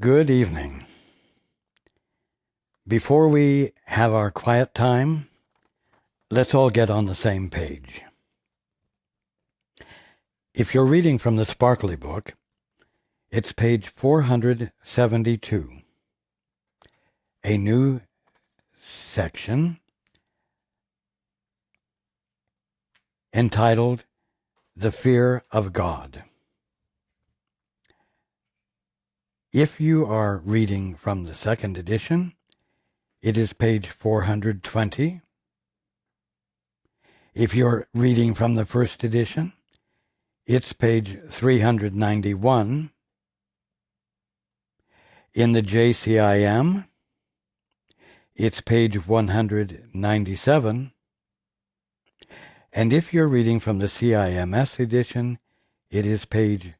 Good evening. Before we have our quiet time, let's all get on the same page. If you're reading from the Sparkly Book, it's page 472, a new section entitled The Fear of God. If you are reading from the second edition, it is page 420. If you're reading from the first edition, it's page 391. In the JCIM, it's page 197. And if you're reading from the CIMS edition, it is page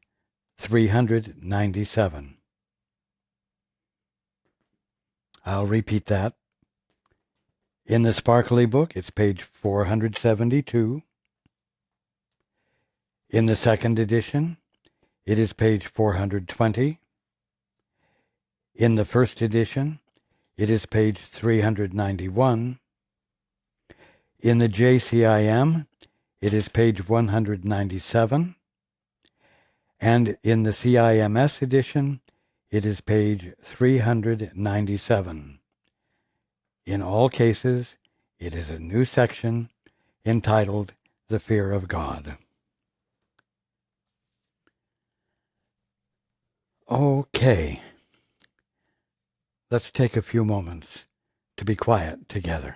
397. I'll repeat that. In the Sparkly Book, it's page 472. In the second edition, it is page 420. In the first edition, it is page 391. In the JCIM, it is page 197. And in the CIMS edition, it is page 397. In all cases, it is a new section entitled The Fear of God. Okay. Let's take a few moments to be quiet together.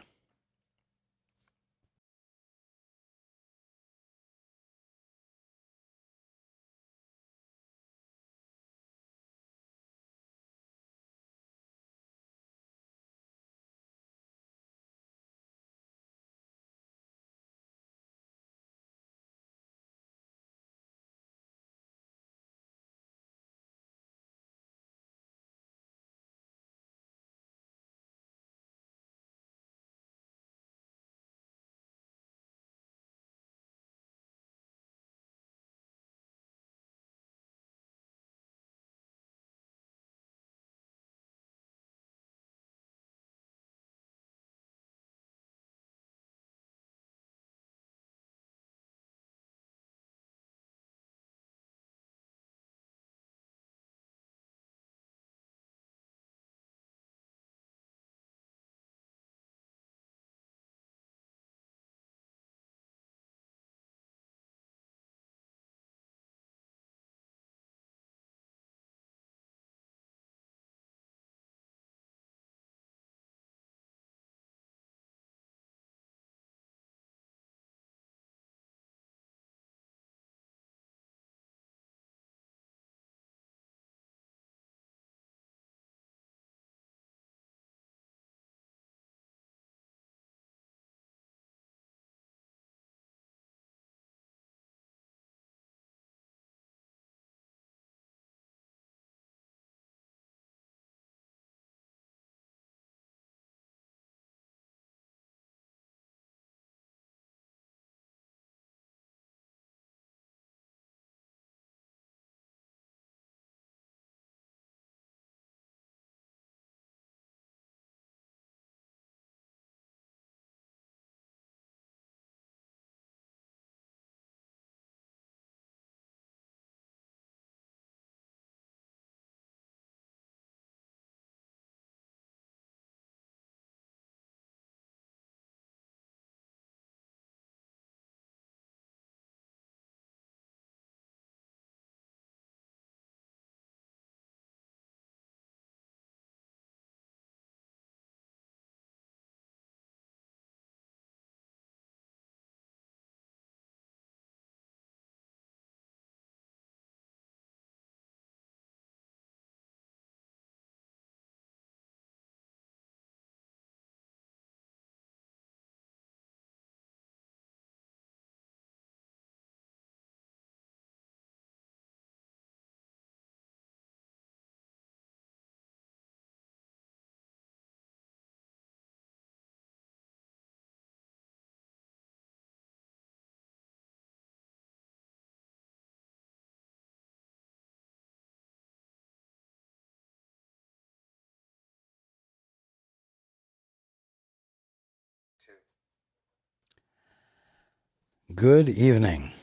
Good evening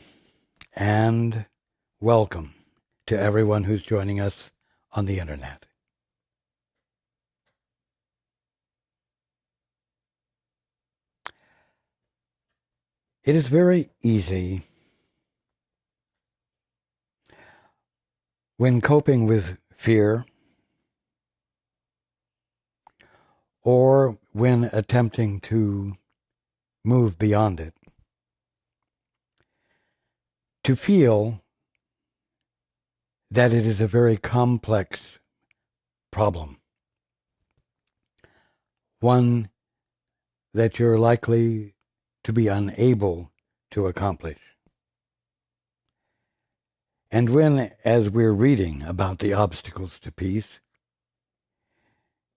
and welcome to everyone who's joining us on the internet. It is very easy when coping with fear or when attempting to move beyond it to feel that it is a very complex problem, one that you're likely to be unable to accomplish. And when, as we're reading about the obstacles to peace,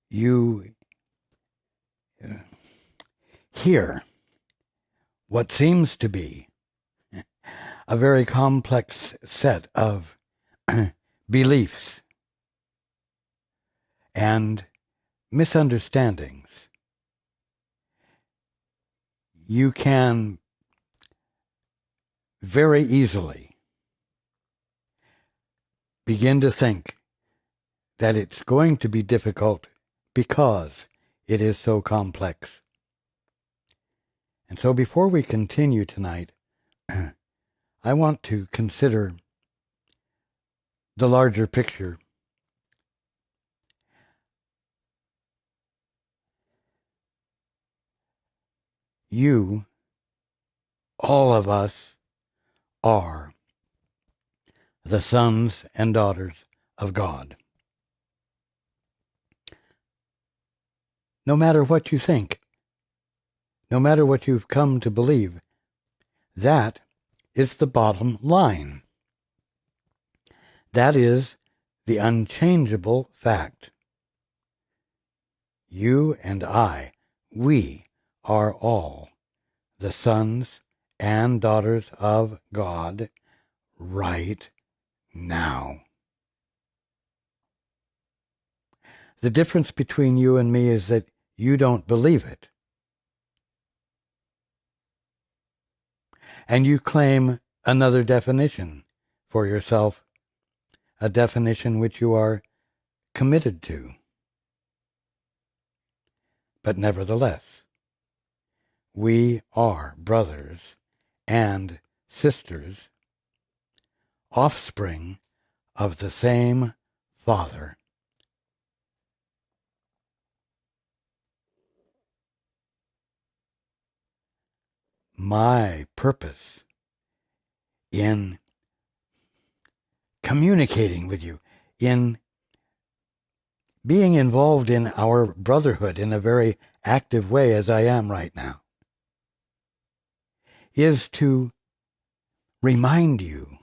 you hear what seems to be a very complex set of beliefs and misunderstandings, you can very easily begin to think that it's going to be difficult because it is so complex. And so before we continue tonight, I want to consider the larger picture. You, all of us, are the sons and daughters of God. No matter what you think, no matter what you've come to believe, that is the bottom line. That is the unchangeable fact. You and I, we are all the sons and daughters of God right now. The difference between you and me is that you don't believe it. And you claim another definition for yourself, a definition which you are committed to. But nevertheless, we are brothers and sisters, offspring of the same Father. My purpose in communicating with you, in being involved in our brotherhood in a very active way as I am right now, is to remind you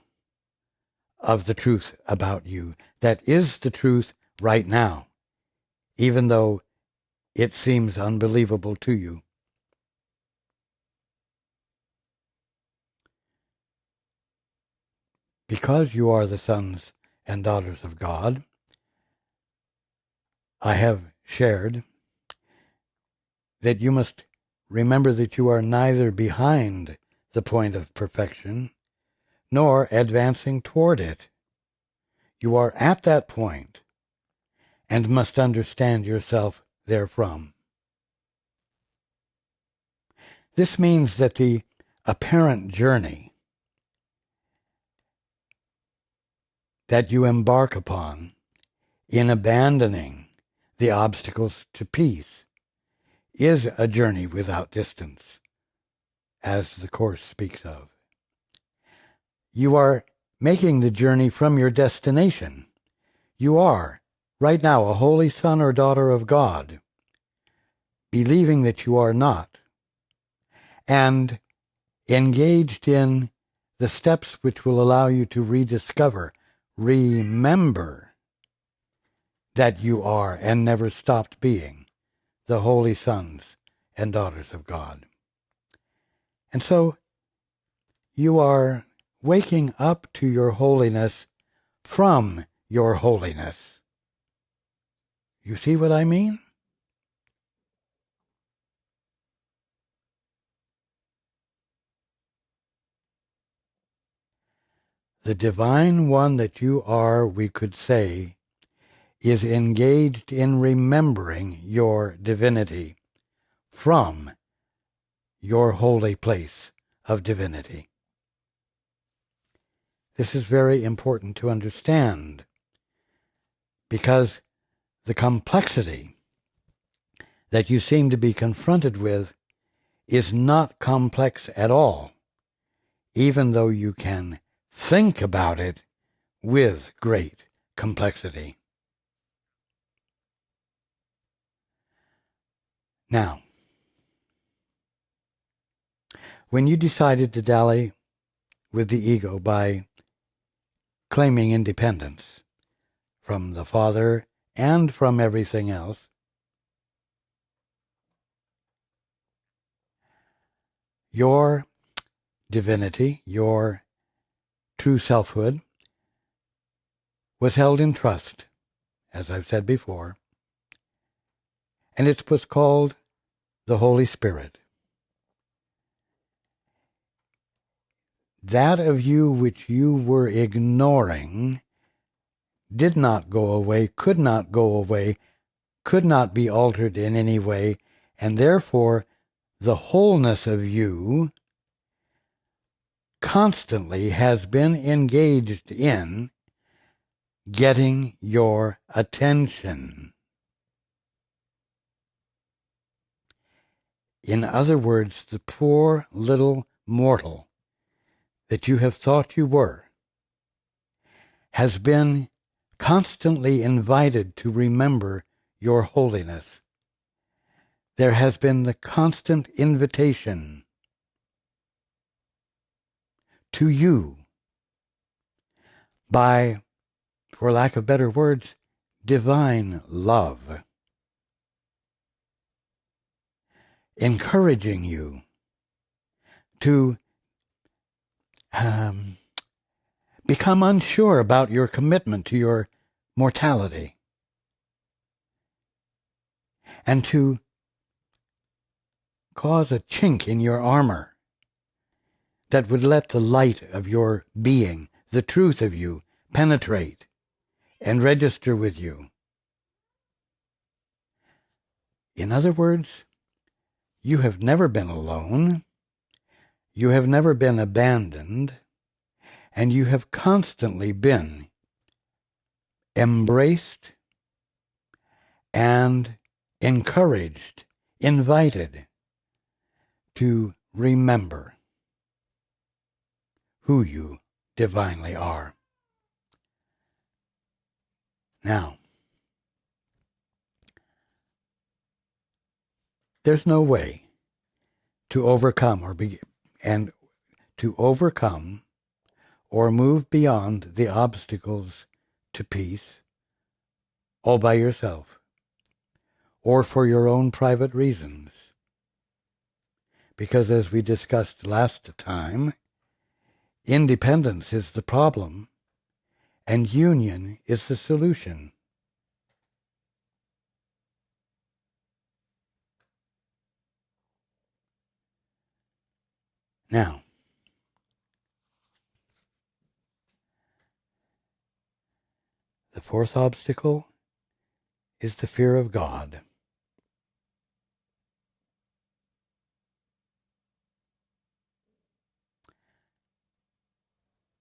of the truth about you that is the truth right now, even though it seems unbelievable to you. Because you are the sons and daughters of God, I have shared that you must remember that you are neither behind the point of perfection nor advancing toward it. You are at that point and must understand yourself therefrom. This means that the apparent journey that you embark upon in abandoning the obstacles to peace is a journey without distance, as the Course speaks of. You are making the journey from your destination. You are, right now, a holy son or daughter of God, believing that you are not, and engaged in the steps which will allow you to rediscover, remember that you are and never stopped being the holy sons and daughters of God. And so you are waking up to your holiness from your holiness. You see what I mean? The divine one that you are, we could say, is engaged in remembering your divinity from your holy place of divinity. This is very important to understand, because the complexity that you seem to be confronted with is not complex at all, even though you can think about it with great complexity. Now, when you decided to dally with the ego by claiming independence from the Father and from everything else, your divinity, your true selfhood, was held in trust, as I've said before, and it was called the Holy Spirit. That of you which you were ignoring did not go away, could not go away, could not be altered in any way, and therefore the wholeness of you constantly has been engaged in getting your attention. In other words, the poor little mortal that you have thought you were has been constantly invited to remember your holiness. There has been the constant invitation to you by, for lack of better words, divine love, encouraging you to become unsure about your commitment to your mortality, and to cause a chink in your armor that would let the light of your being, the truth of you, penetrate and register with you. In other words, you have never been alone, you have never been abandoned, and you have constantly been embraced and encouraged, invited to remember who you divinely are. Now, there's no way to overcome or move beyond the obstacles to peace all by yourself or for your own private reasons. Because as we discussed last time, independence is the problem and union is the solution. Now, the fourth obstacle is the fear of God.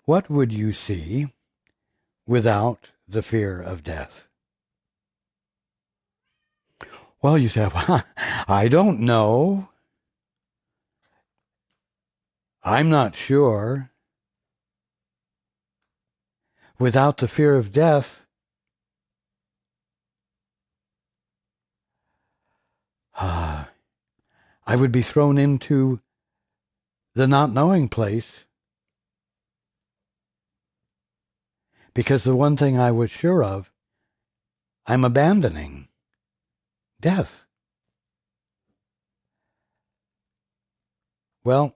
What would you see without the fear of death? Well, you say, I don't know. I'm not sure. Without the fear of death, I would be thrown into the not knowing place, because the one thing I was sure of, I'm abandoning: death. Well,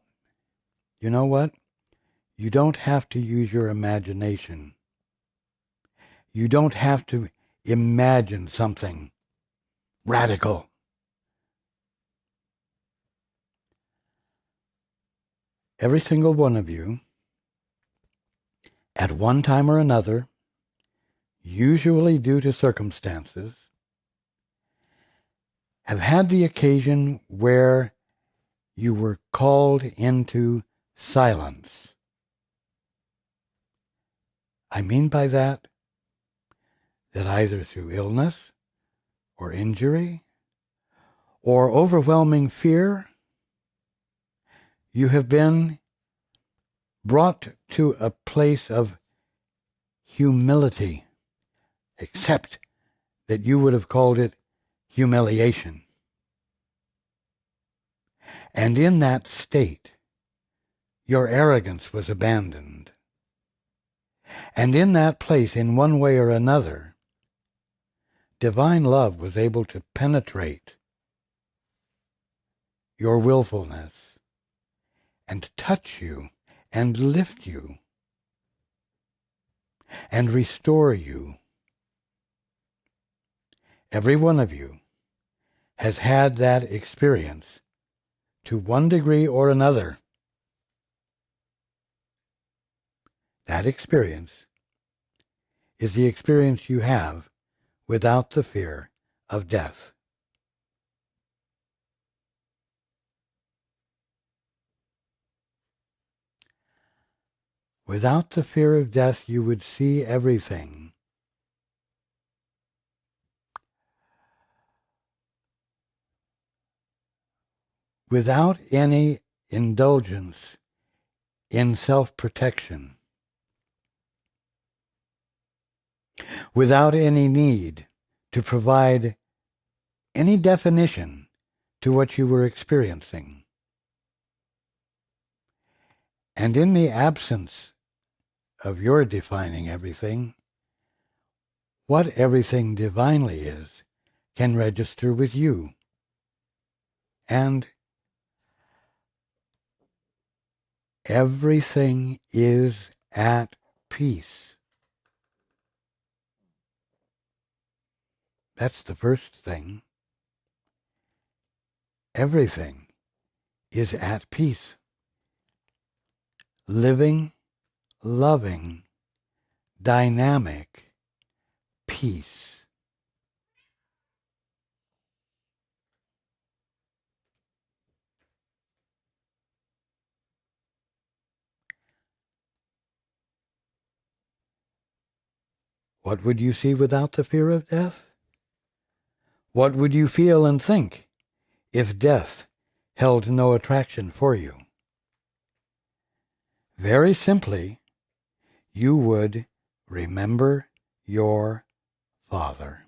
you know what? You don't have to use your imagination. You don't have to imagine something radical. Every single one of you, at one time or another, usually due to circumstances, have had the occasion where you were called into silence. I mean by that either through illness or injury or overwhelming fear, you have been brought to a place of humility, except that you would have called it humiliation. And in that state, your arrogance was abandoned. And in that place, in one way or another, divine love was able to penetrate your willfulness and touch you and lift you and restore you. Every one of you has had that experience to one degree or another. That experience is the experience you have without the fear of death. Without the fear of death, you would see everything. Without any indulgence in self-protection, without any need to provide any definition to what you were experiencing. And in the absence of your defining everything, what everything divinely is can register with you. And everything is at peace. That's the first thing. Everything is at peace. Living, loving, dynamic peace. What would you see without the fear of death? What would you feel and think if death held no attraction for you? Very simply, you would remember your Father.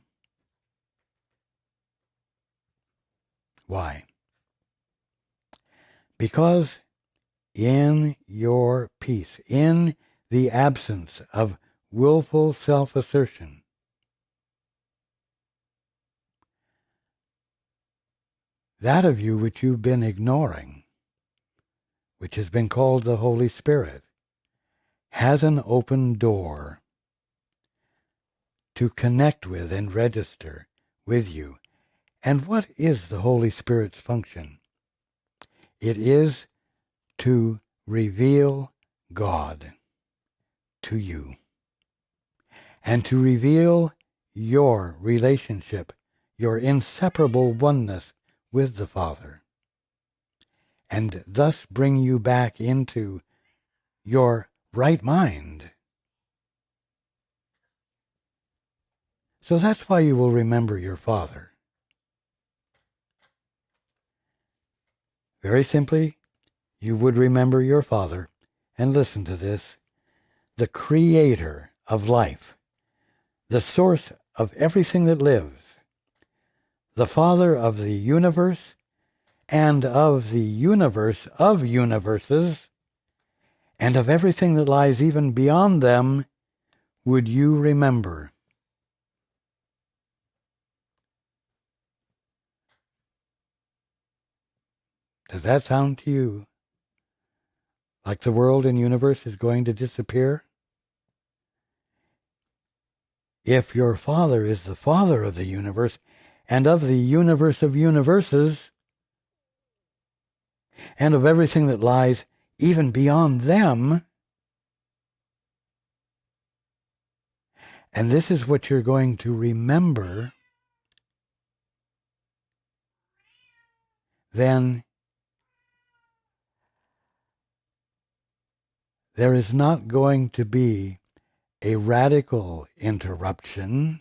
Why? Because in your peace, in the absence of willful self-assertion, that of you which you've been ignoring, which has been called the Holy Spirit, has an open door to connect with and register with you. And what is the Holy Spirit's function? It is to reveal God to you and to reveal your relationship, your inseparable oneness with the Father, and thus bring you back into your right mind. So that's why you will remember your Father. Very simply, you would remember your Father, and listen to this, the Creator of life, the source of everything that lives, the Father of the universe and of the universe of universes, and of everything that lies even beyond them, would you remember. Does that sound to you like the world and universe is going to disappear? If your Father is the Father of the universe and of the universe of universes and of everything that lies even beyond them, And this is what you're going to remember, then there is not going to be a radical interruption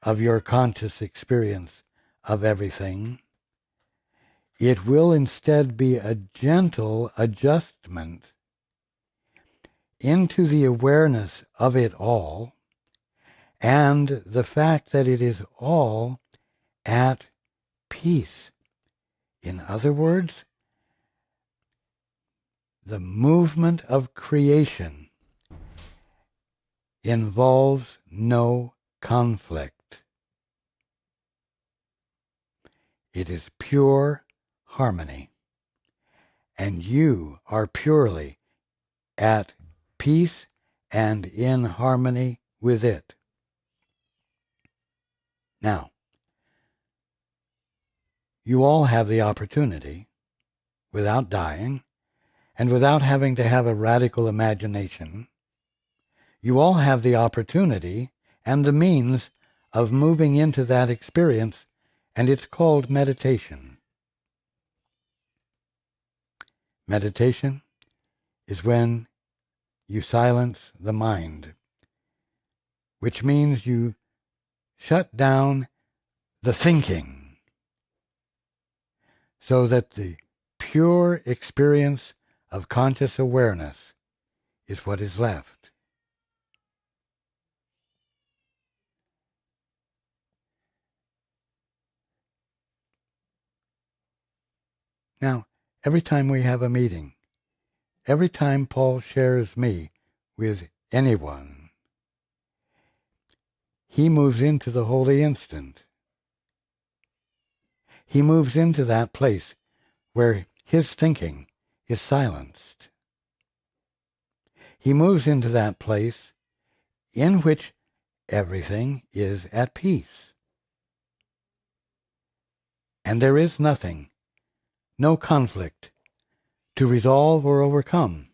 of your conscious experience of everything. It will instead be a gentle adjustment into the awareness of it all and the fact that it is all at peace. In other words, the movement of creation involves no conflict. It is pure harmony, and you are purely at peace and in harmony with it. Now, you all have the opportunity, without dying, and without having to have a radical imagination, you all have the opportunity and the means of moving into that experience, and it's called meditation. Meditation is when you silence the mind, which means you shut down the thinking so that the pure experience of conscious awareness is what is left. Now, every time we have a meeting, every time Paul shares me with anyone, he moves into the holy instant. He moves into that place where his thinking is silenced. He moves into that place in which everything is at peace. And there is nothing, no conflict, to resolve or overcome.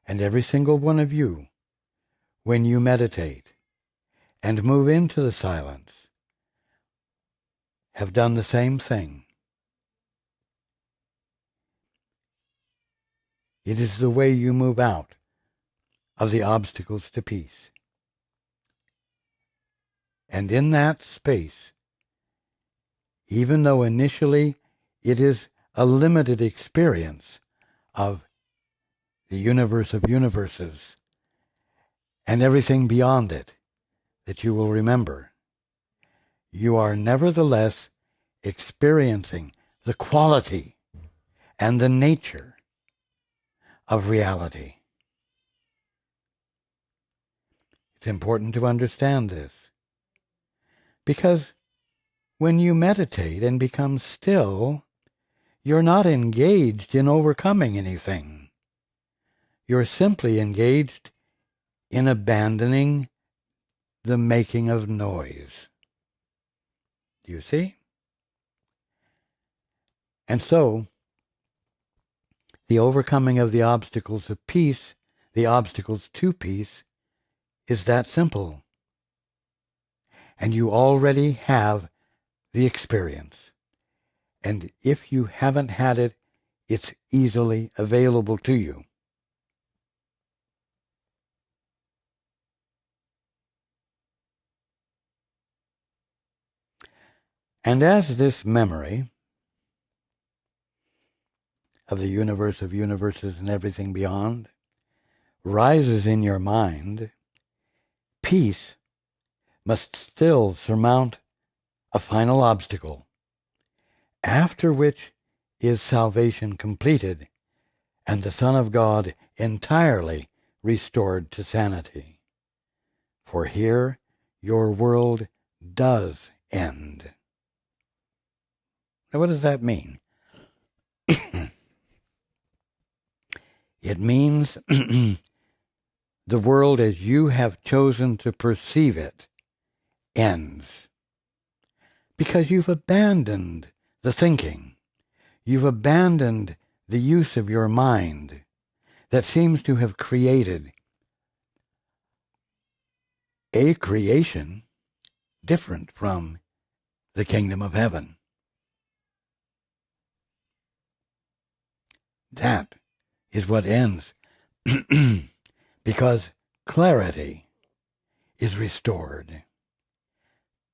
And every single one of you, when you meditate and move into the silence, have done the same thing. It is the way you move out of the obstacles to peace. And in that space, even though initially it is a limited experience of the universe of universes and everything beyond it that you will remember, you are nevertheless experiencing the quality and the nature of reality. It's important to understand this, because when you meditate and become still, you're not engaged in overcoming anything. You're simply engaged in abandoning the making of noise. Do you see? And so, the overcoming of the obstacles of peace, the obstacles to peace, is that simple. And you already have the experience. And if you haven't had it, it's easily available to you. And as this memory of the universe of universes and everything beyond rises in your mind, peace must still surmount a final obstacle, after which is salvation completed and the Son of God entirely restored to sanity. For here your world does end. Now, what does that mean? It means the world as you have chosen to perceive it ends. Because you've abandoned the thinking. You've abandoned the use of your mind that seems to have created a creation different from the kingdom of heaven. That is what ends, because clarity is restored.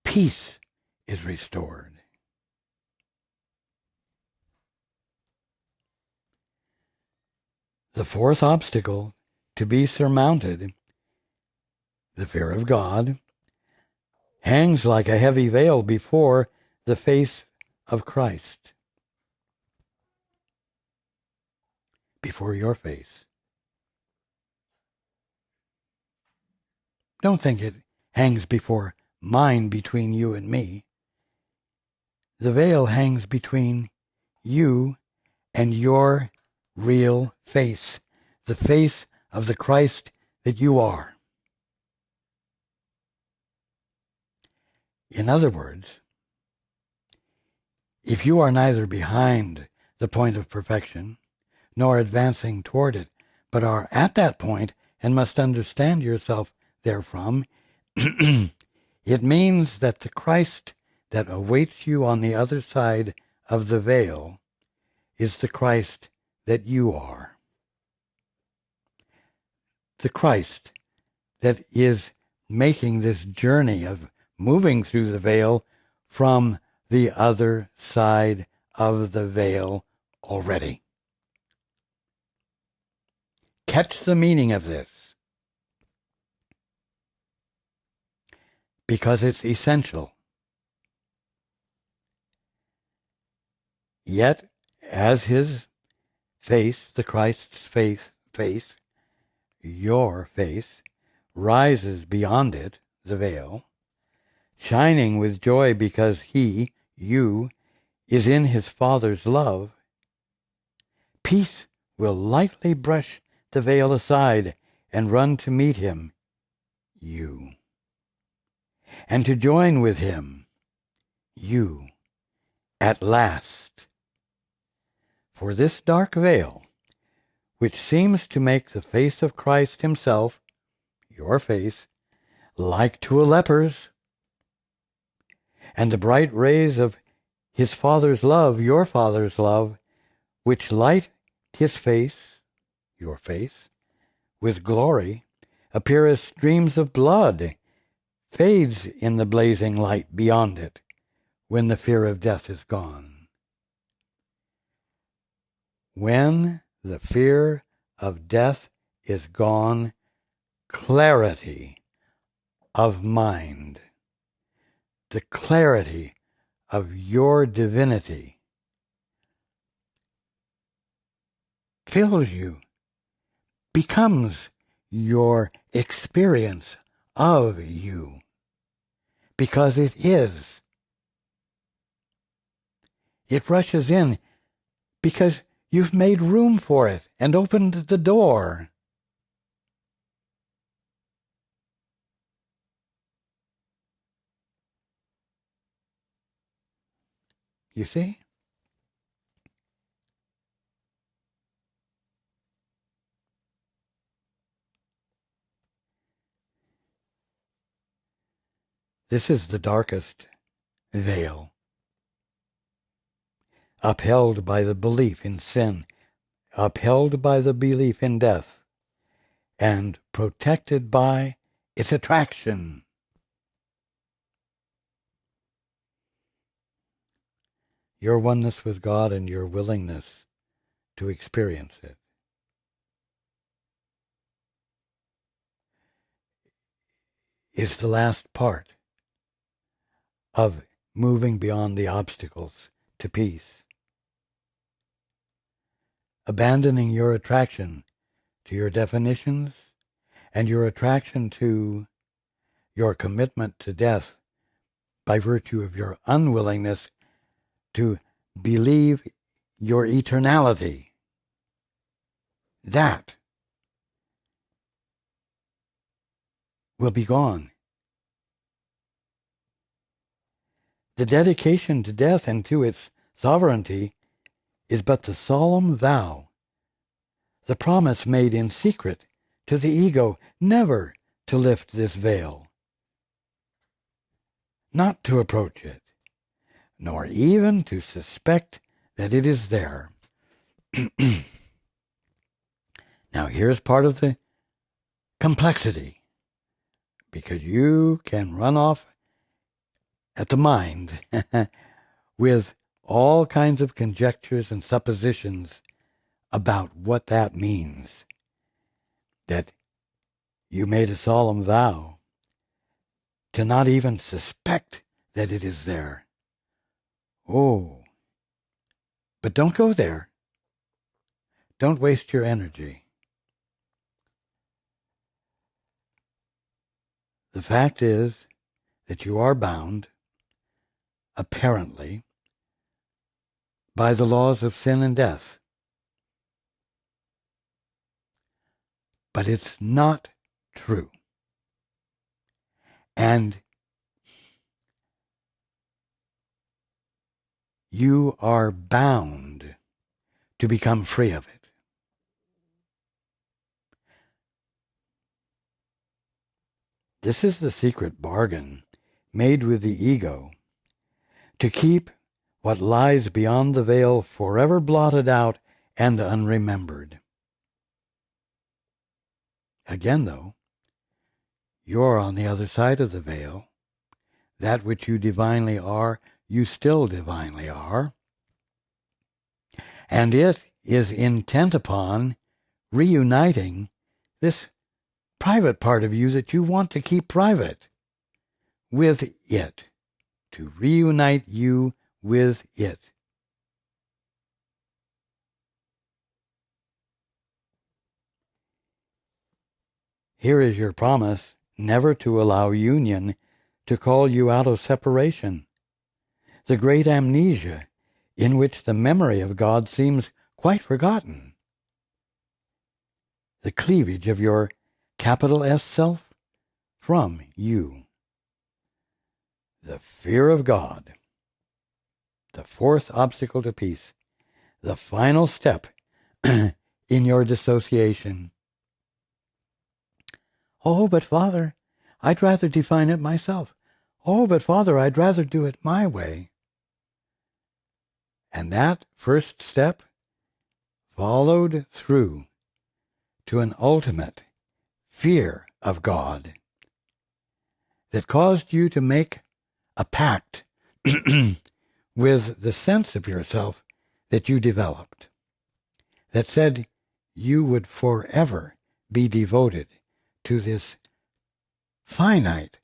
Peace is restored. The fourth obstacle to be surmounted, the fear of God, hangs like a heavy veil before the face of Christ. Before your face. Don't think it hangs before mine, between you and me. The veil hangs between you and your real face, the face of the Christ that you are. In other words, if you are neither behind the point of perfection, nor advancing toward it, but are at that point and must understand yourself therefrom, it means that the Christ that awaits you on the other side of the veil is the Christ that you are. The Christ that is making this journey of moving through the veil from the other side of the veil already. Catch the meaning of this, because it's essential. Yet, as his face, the Christ's face, your face, rises beyond it, the veil, shining with joy because he, you, is in his Father's love, peace will lightly brush the veil aside and run to meet him, you, and to join with him, you, at last. For this dark veil, which seems to make the face of Christ himself, your face, like to a leper's, and the bright rays of his Father's love, your Father's love, which light his face, your face, with glory, appear as streams of blood, fades in the blazing light beyond it, when the fear of death is gone. When the fear of death is gone, clarity of mind, the clarity of your divinity, fills you, becomes your experience of you, because it is. It rushes in because you've made room for it and opened the door. You see? This is the darkest veil, upheld by the belief in sin, upheld by the belief in death, and protected by its attraction. Your oneness with God and your willingness to experience it. Is the last part of moving beyond the obstacles to peace. Abandoning your attraction to your definitions and your attraction to your commitment to death by virtue of your unwillingness to believe your eternality. That will be gone. The dedication to death and to its sovereignty is but the solemn vow, the promise made in secret to the ego never to lift this veil, not to approach it, nor even to suspect that it is there. Now here's part of the complexity, because you can run off at the mind with all kinds of conjectures and suppositions about what that means. That you made a solemn vow to not even suspect that it is there. Oh, but don't go there. Don't waste your energy. The fact is that you are bound, apparently, by the laws of sin and death. But it's not true. And you are bound to become free of it. This is the secret bargain made with the ego to keep what lies beyond the veil forever blotted out and unremembered. Again, though, you're on the other side of the veil. That which you divinely are, you still divinely are. And it is intent upon reuniting this private part of you that you want to keep private with it, to reunite you with it. Here is your promise never to allow union to call you out of separation, the great amnesia in which the memory of God seems quite forgotten, the cleavage of your capital S self from you, the fear of God, the fourth obstacle to peace, the final step in your dissociation. Oh, but Father, I'd rather define it myself. Oh, but Father, I'd rather do it my way. And that first step followed through to an ultimate fear of God that caused you to make a pact with the sense of yourself that you developed, that said you would forever be devoted to this finite,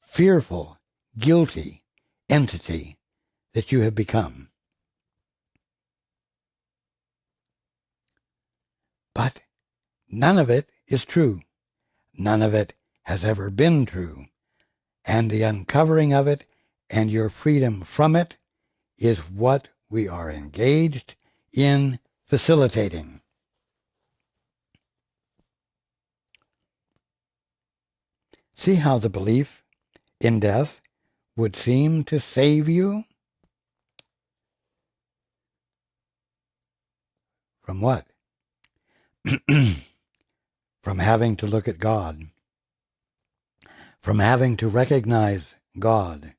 fearful, guilty entity that you have become. But none of it is true. None of it has ever been true. And the uncovering of it and your freedom from it is what we are engaged in facilitating. See how the belief in death would seem to save you? From what? From having to look at God. From having to recognize God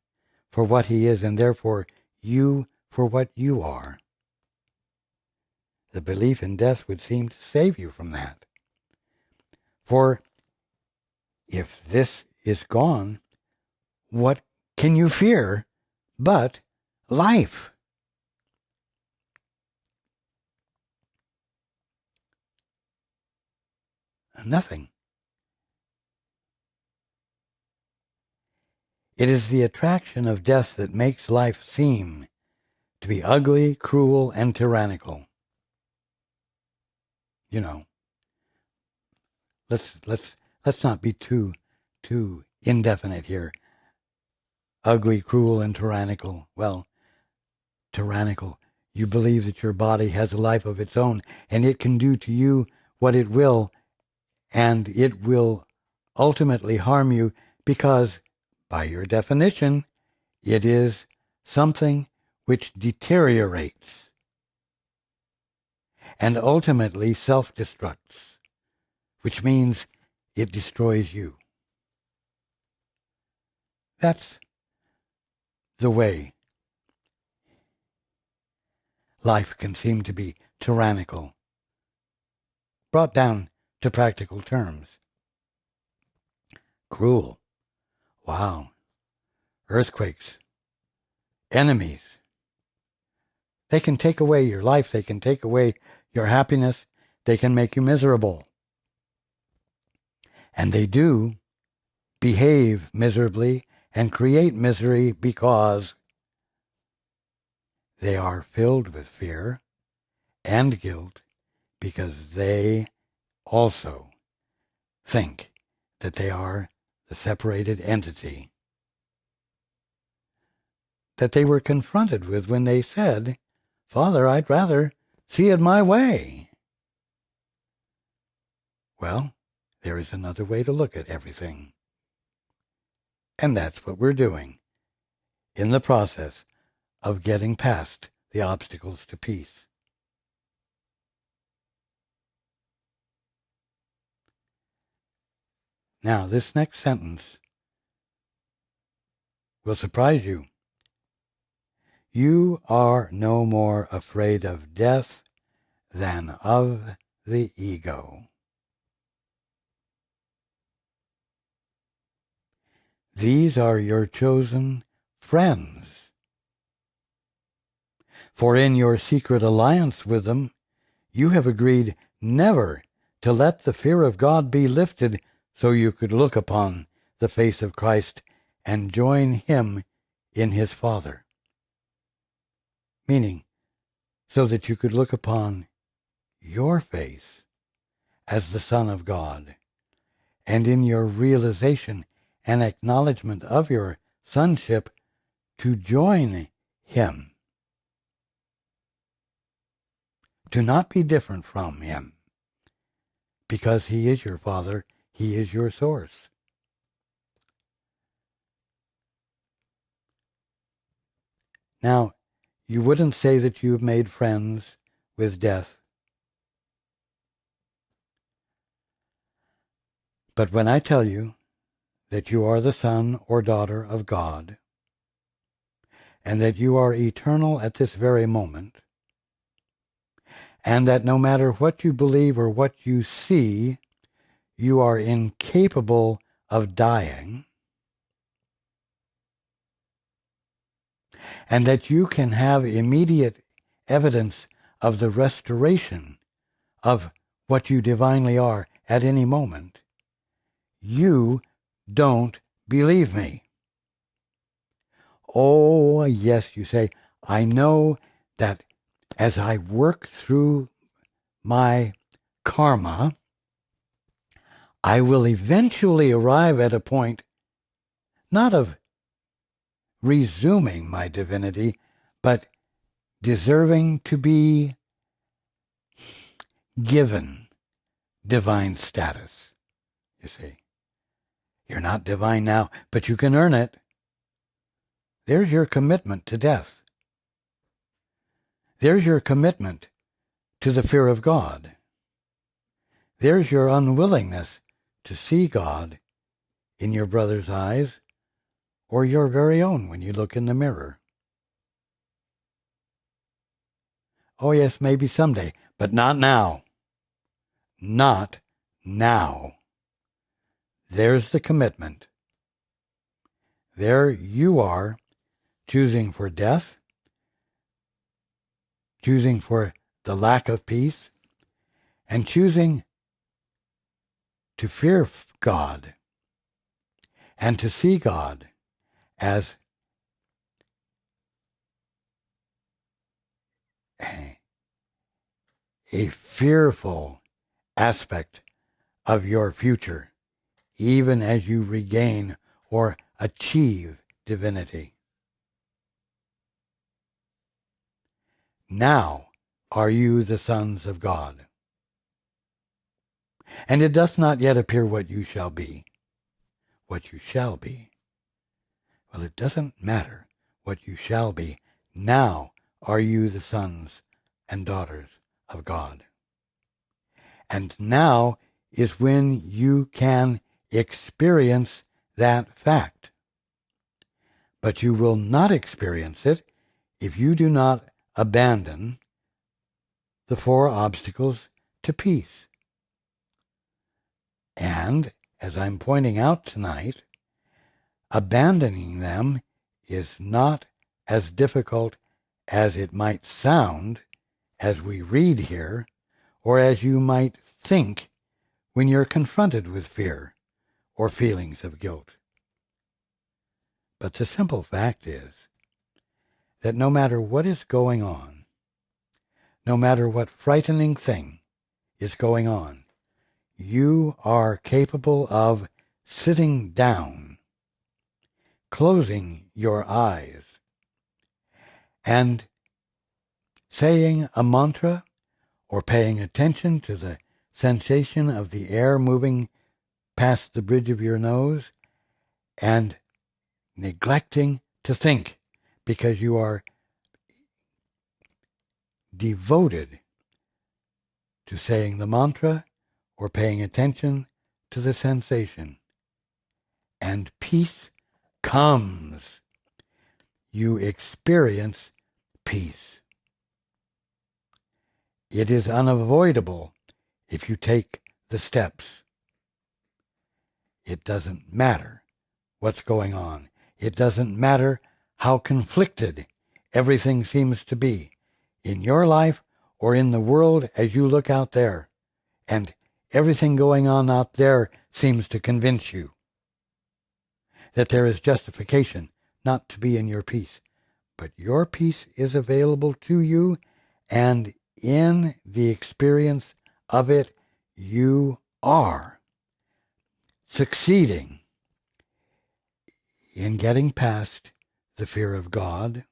for what He is, and therefore you for what you are. The belief in death would seem to save you from that. For if this is gone, what can you fear but life? Nothing. It is the attraction of death that makes life seem to be ugly, cruel, and tyrannical. You know, let's not be too indefinite here. Ugly, cruel, and tyrannical. Well, tyrannical. You believe that your body has a life of its own, and it can do to you what it will, and it will ultimately harm you because, by your definition, it is something which deteriorates and ultimately self-destructs, which means it destroys you. That's the way life can seem to be tyrannical, brought down to practical terms. Cruel. Wow. Earthquakes. Enemies. They can take away your life. They can take away your happiness. They can make you miserable. And they do behave miserably and create misery because they are filled with fear and guilt, because they also think that they are the separated entity that they were confronted with when they said, "Father, I'd rather see it my way." Well, there is another way to look at everything. And that's what we're doing in the process of getting past the obstacles to peace. Now, this next sentence will surprise you. You are no more afraid of death than of the ego. These are your chosen friends. For in your secret alliance with them, you have agreed never to let the fear of God be lifted so you could look upon the face of Christ and join him in his Father. Meaning, so that you could look upon your face as the Son of God, and in your realization and acknowledgement of your sonship, to join him, to not be different from him, because he is your Father, he is your source. Now, you wouldn't say that you've made friends with death. But when I tell you that you are the son or daughter of God, and that you are eternal at this very moment, and that no matter what you believe or what you see, you are incapable of dying, and that you can have immediate evidence of the restoration of what you divinely are at any moment, you don't believe me. Oh, yes, you say, I know that as I work through my karma, I will eventually arrive at a point not of resuming my divinity, but deserving to be given divine status. You see, you're not divine now, but you can earn it. There's your commitment to death. There's your commitment to the fear of God. There's your unwillingness to see God in your brother's eyes or your very own when you look in the mirror. Oh yes, maybe someday, but not now. Not now. There's the commitment. There you are, choosing for death, choosing for the lack of peace, and choosing to fear God and to see God as a fearful aspect of your future, even as you regain or achieve divinity. Now are you the sons of God. And it does not yet appear what you shall be. What you shall be. Well, it doesn't matter what you shall be. Now are you the sons and daughters of God. And now is when you can experience that fact. But you will not experience it if you do not abandon the 4 obstacles to peace. And, as I'm pointing out tonight, abandoning them is not as difficult as it might sound as we read here, or as you might think when you're confronted with fear or feelings of guilt. But the simple fact is that no matter what is going on, no matter what frightening thing is going on, you are capable of sitting down, closing your eyes, and saying a mantra or paying attention to the sensation of the air moving past the bridge of your nose and neglecting to think because you are devoted to saying the mantra or paying attention to the sensation. And peace comes. You experience peace. It is unavoidable if you take the steps. It doesn't matter what's going on. It doesn't matter how conflicted everything seems to be in your life or in the world as you look out there. And everything going on out there seems to convince you that there is justification not to be in your peace. But your peace is available to you, and in the experience of it, you are succeeding in getting past the fear of God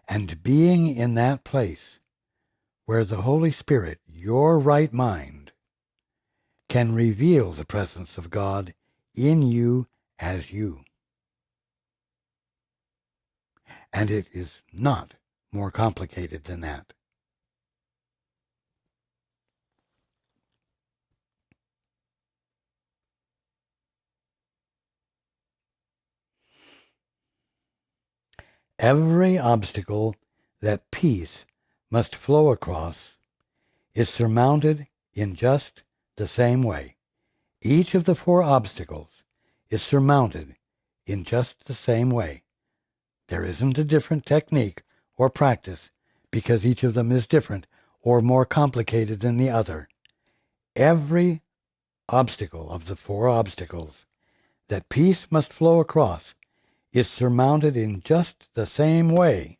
and being in that place where the Holy Spirit, your right mind, can reveal the presence of God in you as you. And it is not more complicated than that. Every obstacle that peace must flow across is surmounted in just the same way. Each of the 4 obstacles is surmounted in just the same way. There isn't a different technique or practice because each of them is different or more complicated than the other. Every obstacle of the 4 obstacles that peace must flow across is surmounted in just the same way.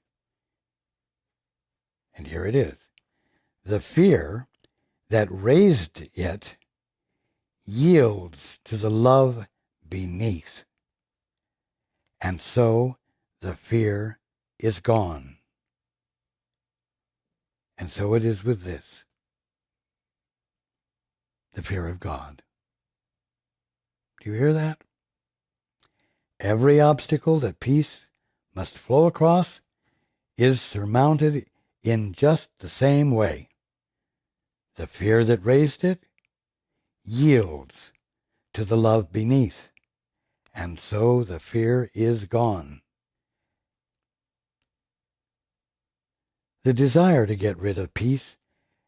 And here it is. The fear that raised it yields to the love beneath. And so the fear is gone. And so it is with this, the fear of God. Do you hear that? Every obstacle that peace must flow across is surmounted in just the same way. The fear that raised it yields to the love beneath, and so the fear is gone. The desire to get rid of peace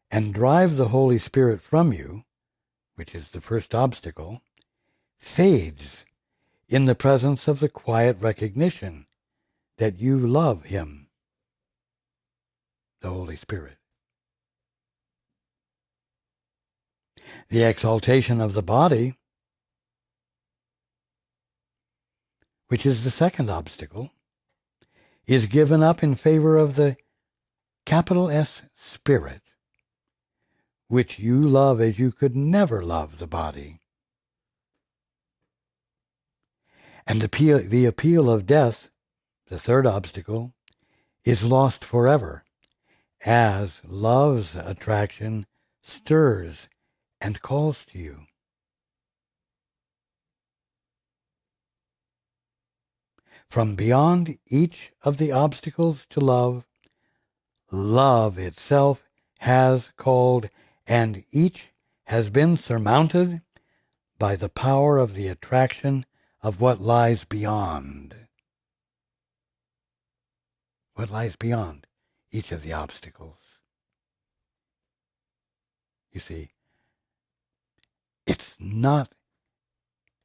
and drive the Holy Spirit from you, which is the first obstacle, fades in the presence of the quiet recognition that you love Him, the Holy Spirit. The exaltation of the body, which is the second obstacle, is given up in favor of the capital S Spirit, which you love as you could never love the body. And the appeal of death, the third obstacle, is lost forever, as love's attraction stirs and calls to you. From beyond each of the obstacles to love, love itself has called, and each has been surmounted by the power of the attraction of what lies beyond. What lies beyond each of the obstacles. You see, it's not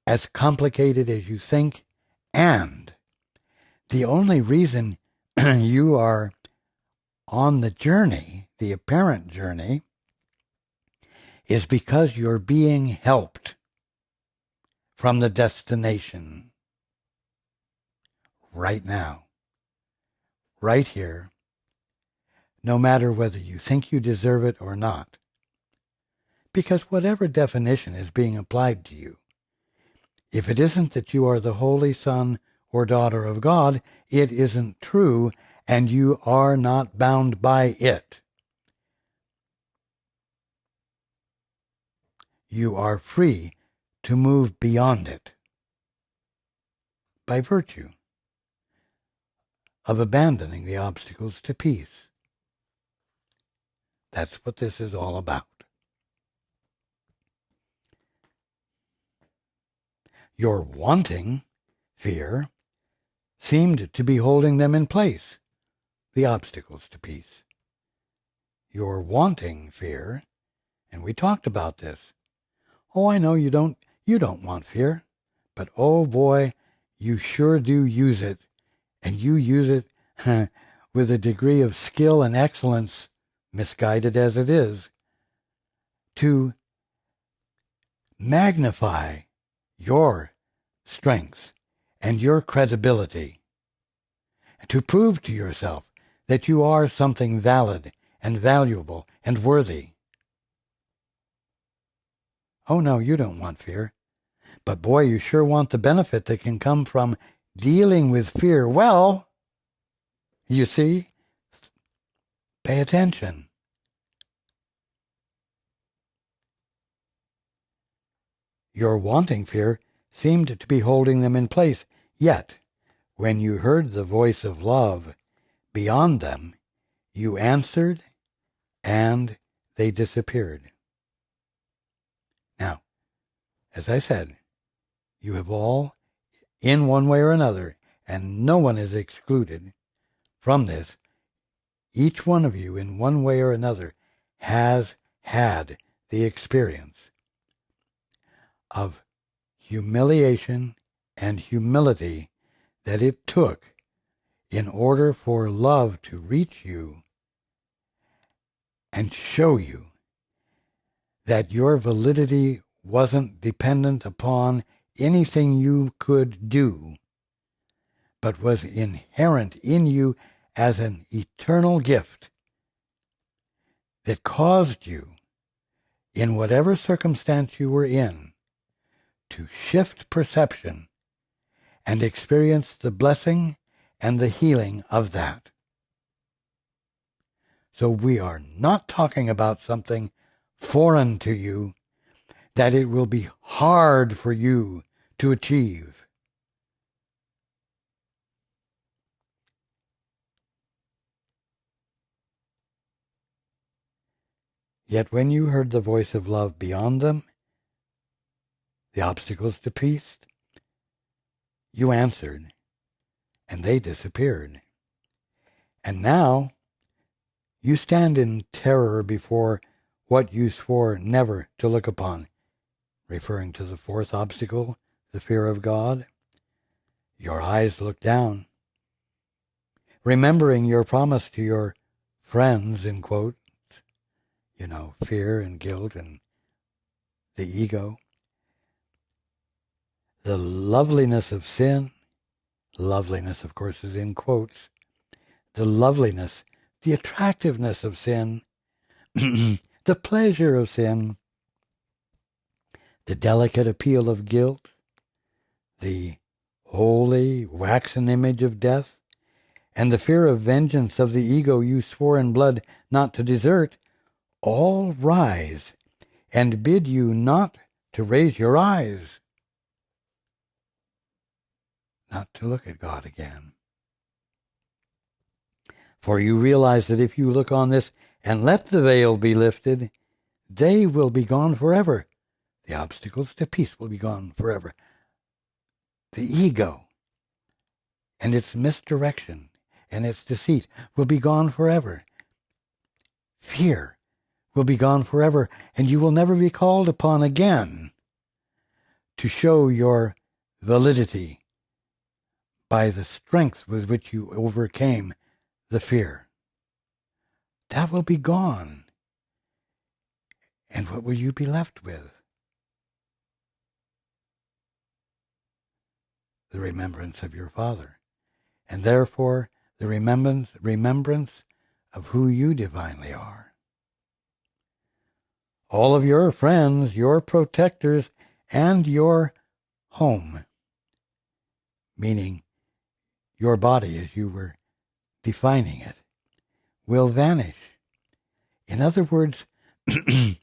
as complicated as you think, and the only reason you are on the journey, the apparent journey, is because you're being helped from the destination right now, right here, no matter whether you think you deserve it or not. Because whatever definition is being applied to you, if it isn't that you are the holy son or daughter of God, it isn't true, and you are not bound by it. You are free to move beyond it by virtue of abandoning the obstacles to peace. That's what this is all about. Your wanting fear seemed to be holding them in place, the obstacles to peace. Your wanting fear, and we talked about this. Oh, I know you don't want fear, but oh boy, you sure do use it, and you use it with a degree of skill and excellence, misguided as it is, to magnify your strength and your credibility, to prove to yourself that you are something valid and valuable and worthy. Oh no, you don't want fear. But boy, you sure want the benefit that can come from dealing with fear. Well, you see, pay attention. Your wanting fear seemed to be holding them in place, yet, when you heard the voice of love beyond them, you answered, and they disappeared. Now, as I said, you have all, in one way or another, and no one is excluded from this, each one of you, in one way or another, has had the experience of humiliation and humility that it took in order for love to reach you and show you that your validity wasn't dependent upon anything you could do, but was inherent in you as an eternal gift that caused you, in whatever circumstance you were in, to shift perception and experience the blessing and the healing of that. So we are not talking about something foreign to you that it will be hard for you to achieve. Yet when you heard the voice of love beyond them, the obstacles to peace, you answered, and they disappeared. And now you stand in terror before what you swore never to look upon, referring to the fourth obstacle, the fear of God. Your eyes look down, remembering your promise to your friends, in quotes, fear and guilt and the ego. The loveliness of sin, loveliness, of course, is in quotes, the loveliness, the attractiveness of sin, the pleasure of sin, the delicate appeal of guilt, the holy waxen image of death, and the fear of vengeance of the ego you swore in blood not to desert, all rise and bid you not to raise your eyes, not to look at God again. For you realize that if you look on this and let the veil be lifted, they will be gone forever. The obstacles to peace will be gone forever. The ego and its misdirection and its deceit will be gone forever. Fear will be gone forever, and you will never be called upon again to show your validity by the strength with which you overcame the fear. That will be gone. And what will you be left with? The remembrance of your Father, and therefore the remembrance of who you divinely are. All of your friends, your protectors, and your home, meaning your body as you were defining it, will vanish. In other words, the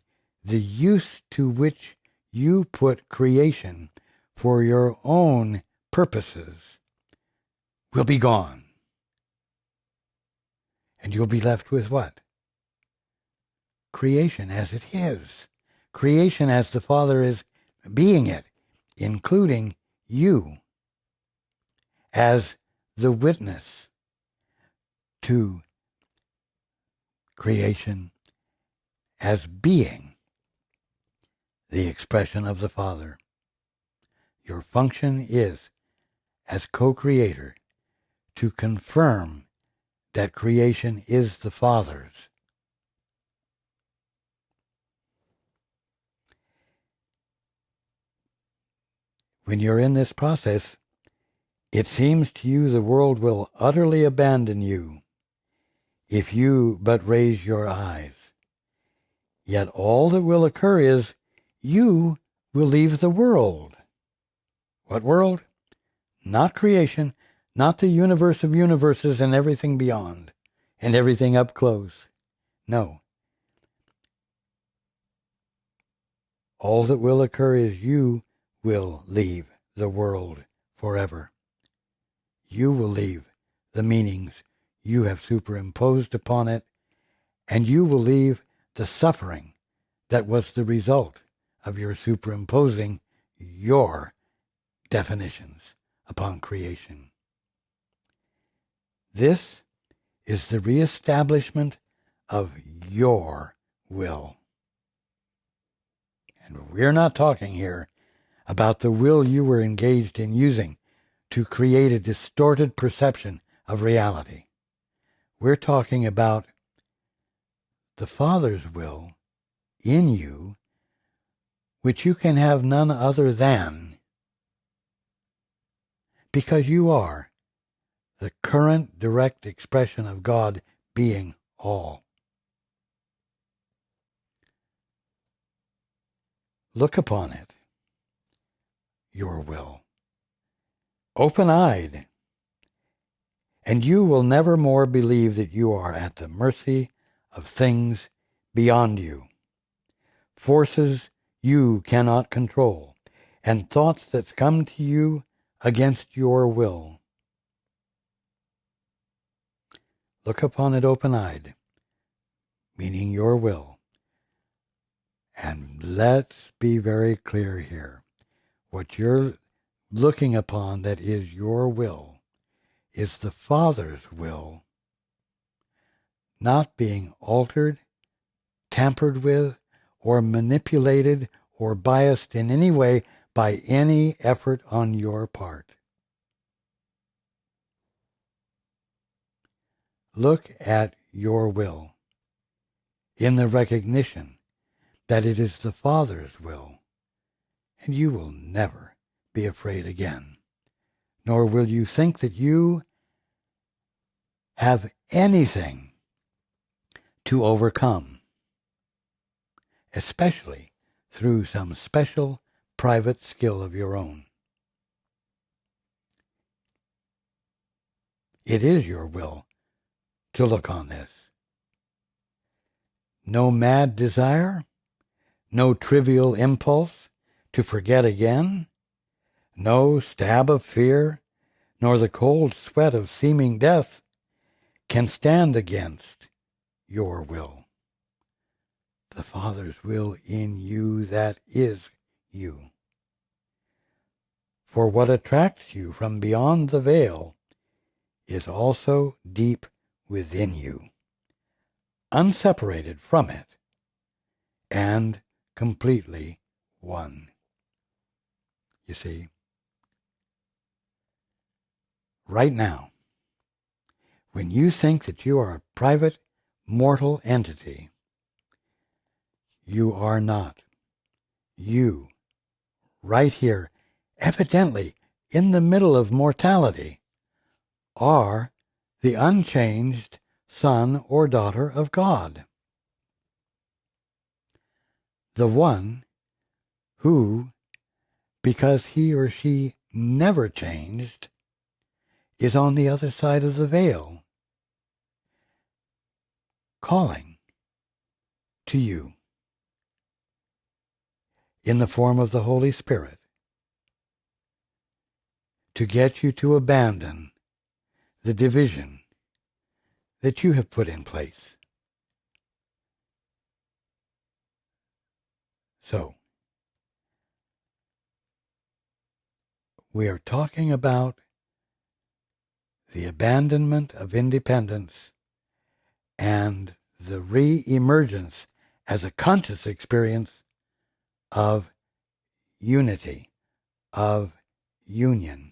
use to which you put creation for your own purposes will be gone. And you'll be left with what? Creation as it is. Creation as the Father is being it, including you as the witness to creation as being the expression of the Father. Your function is, as co-creator, to confirm that creation is the Father's. When you're in this process, it seems to you the world will utterly abandon you if you but raise your eyes. Yet all that will occur is you will leave the world. What world? Not creation, not the universe of universes and everything beyond, and everything up close. No. All that will occur is you will leave the world forever. You will leave the meanings you have superimposed upon it, and you will leave the suffering that was the result of your superimposing your definitions upon creation. This is the reestablishment of your will. And we're not talking here about the will you were engaged in using to create a distorted perception of reality. We're talking about the Father's will in you, which you can have none other than because you are the current direct expression of God being all. Look upon it, your will, open-eyed, and you will never more believe that you are at the mercy of things beyond you, forces you cannot control, and thoughts that come to you against your will. Look upon it open-eyed, meaning your will. And let's be very clear here. What you're looking upon that is your will is the Father's will, not being altered, tampered with, or manipulated, or biased in any way by any effort on your part. Look at your will in the recognition that it is the Father's will, and you will never be afraid again, nor will you think that you have anything to overcome, especially through some special private skill of your own. It is your will to look on this. No mad desire, no trivial impulse to forget again, no stab of fear, nor the cold sweat of seeming death can stand against your will. The Father's will in you that is you. For what attracts you from beyond the veil is also deep within you, unseparated from it, and completely one. You see, right now, when you think that you are a private, mortal entity, you are not. You, right here, evidently in the middle of mortality, are the unchanged son or daughter of God. The one who, because he or she never changed, is on the other side of the veil, calling to you in the form of the Holy Spirit to get you to abandon the division that you have put in place. So, we are talking about the abandonment of independence and the re-emergence as a conscious experience of unity, of union.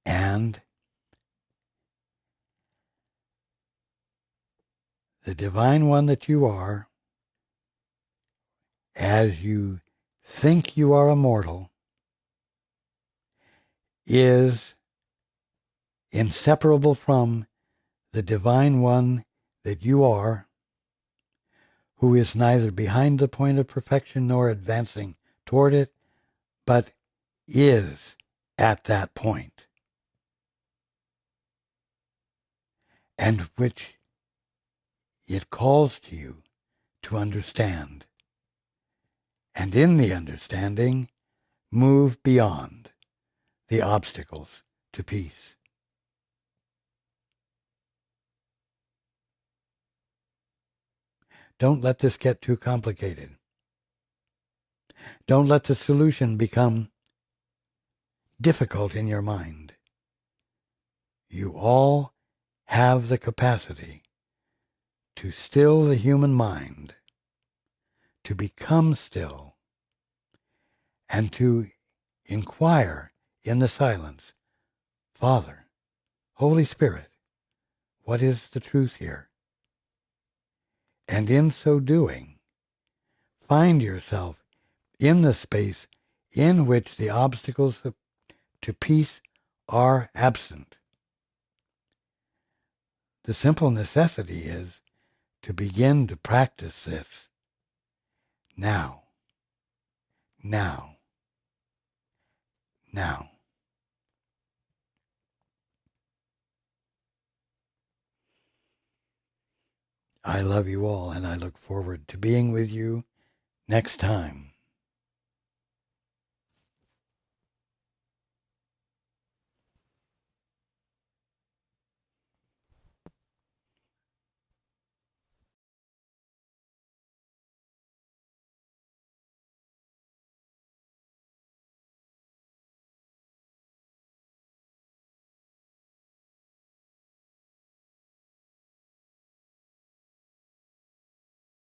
And the divine one that you are, as you think you are immortal, is inseparable from the divine one that you are, who is neither behind the point of perfection nor advancing toward it, but is at that point, and which it calls to you to understand, and in the understanding, move beyond the obstacles to peace. Don't let this get too complicated. Don't let the solution become difficult in your mind. You all have the capacity to still the human mind, to become still, and to inquire in the silence, Father, Holy Spirit, what is the truth here? And in so doing, find yourself in the space in which the obstacles to peace are absent. The simple necessity is to begin to practice this now, now, now. I love you all, and I look forward to being with you next time.